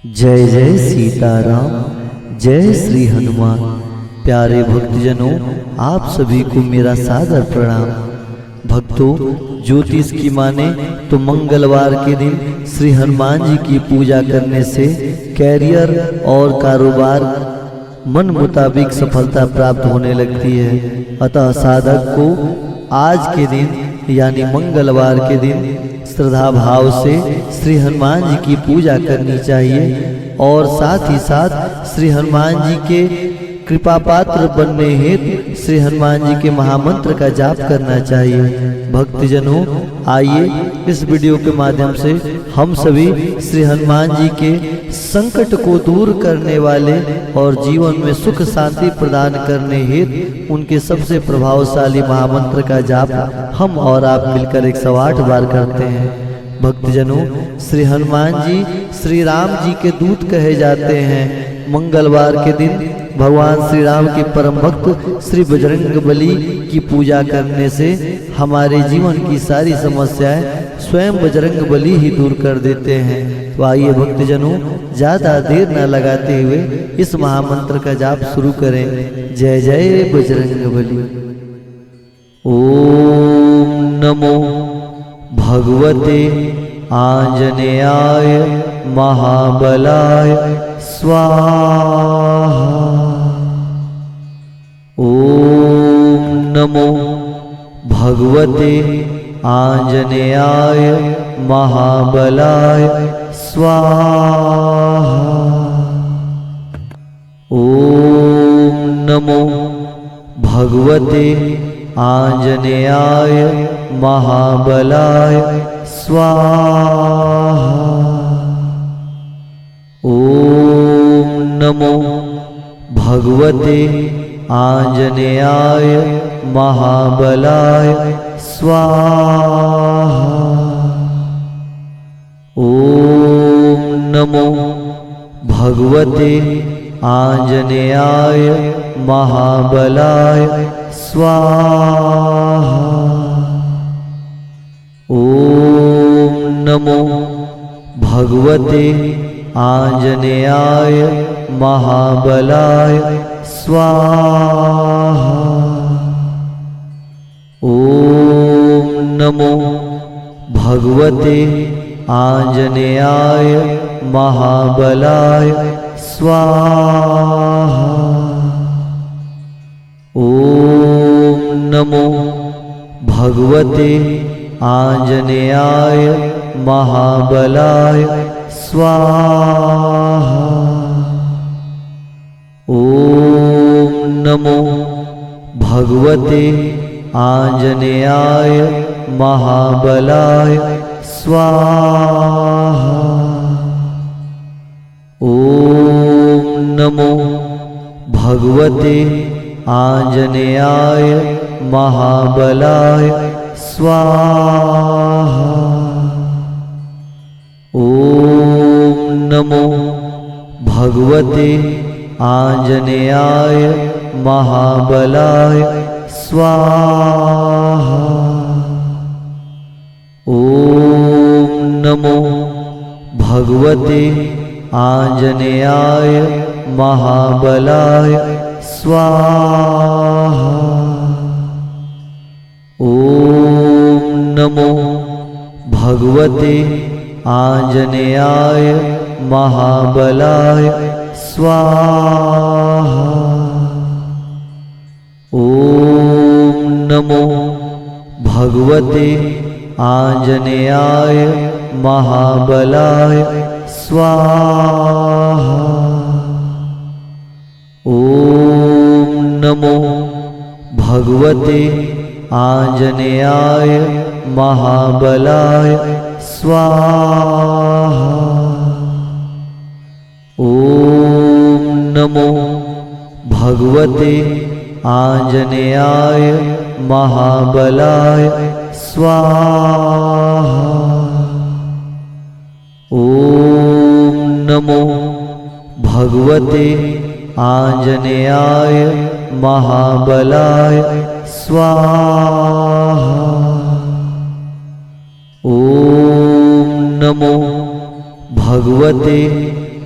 जय जय सीताराम, जय श्री हनुमान। प्यारे भक्तजनों, आप सभी को मेरा सादर प्रणाम। भक्तों, ज्योतिष की माने तो मंगलवार के दिन श्री हनुमान जी की पूजा करने से कैरियर और कारोबार मन मुताबिक सफलता प्राप्त होने लगती है। अतः साधक को आज के दिन यानी मंगलवार के दिन श्रद्धा भाव से श्री हनुमान जी की पूजा करनी चाहिए और साथ ही साथ श्री हनुमान जी के कृपा पात्र बनने हेतु श्री हनुमान जी के महामंत्र का जाप करना चाहिए। भक्तजनों, आइए इस वीडियो के माध्यम से हम सभी श्री हनुमान जी के संकट को दूर करने वाले और जीवन में सुख शांति प्रदान करने हेतु उनके सबसे प्रभावशाली महामंत्र का जाप हम और आप मिलकर 108 बार करते हैं। भक्तजनों, श्री हनुमान जी श्री राम जी के दूत कहे जाते हैं। मंगलवार के दिन भगवान श्री राम के परम भक्त श्री बजरंगबली की पूजा करने से हमारे जीवन की सारी समस्याएं स्वयं बजरंगबली ही दूर कर देते हैं। तो आइए भक्तजनों, ज्यादा देर न लगाते हुए इस महामंत्र का जाप शुरू करें। जय जय बजरंगबली। ओम नमो भगवते आंजनेयाय महाबलाय स्वाहा। ओम नमो भगवते आंजनेयाय महाबलाय स्वाहा। ओम नमो भगवते आंजनेयाय महाबलाय स्वाहा। ओम नमो भगवते आंजनेयाय महाबलाय स्वाहा। ओम नमो भगवते आंजनेयाय महाबलाय स्वाहा। ओम नमो भगवते आंजनेयाय महाबलाय स्वाहा। ओम नमो भगवते आंजनेयाय महाबलाय स्वाहा। ओम नमो भगवते आंजनेयाय महाबलाय स्वाहा। ओम नमो भगवते आंजनेयाय महाबलाय स्वाहा। ओम नमो भगवते आंजनेयाय महाबलाय स्वाहा। ओम नमो भगवते आंजनेयाय महाबलाय स्वाहा। ओम नमो भगवते आंजनेयाय महाबलाय स्वाहा। ओम नमो भगवते आंजनेयाय महाबलाय स्वाहा। ओम नमो भगवते आंजनेयाय महाबलाय स्वाहा। ओम नमो भगवते आंजनेयाय महाबलाय स्वाहा। ओम नमो भगवते आंजनेयाय महाबलाय स्वाहा। ओम नमो भगवते आंजनेयाय महाबलाय स्वाहा। ओम नमो भगवते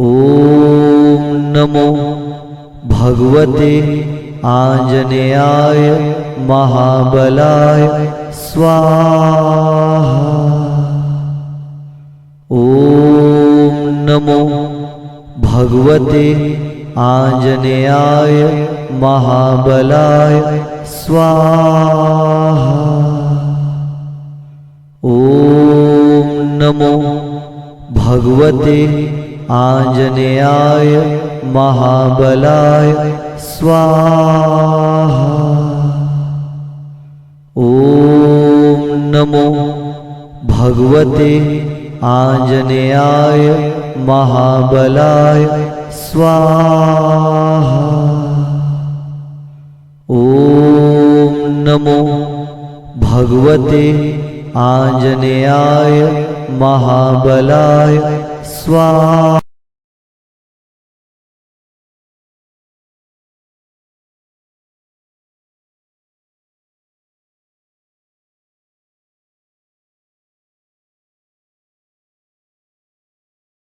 ॐ नमो भगवते आञ्जनेयाय महाबलाय स्वाहा। ॐ नमो भगवते आञ्जनेयाय महाबलाय स्वाहा। ॐ नमो भगवते आञ्जनेयाय महाबलाय स्वाहा। ॐ नमो भगवते आञ्जनेयाय महाबलाय स्वाहा। ॐ नमो भगवते आञ्जनेयाय महाबलाय स्वाहा।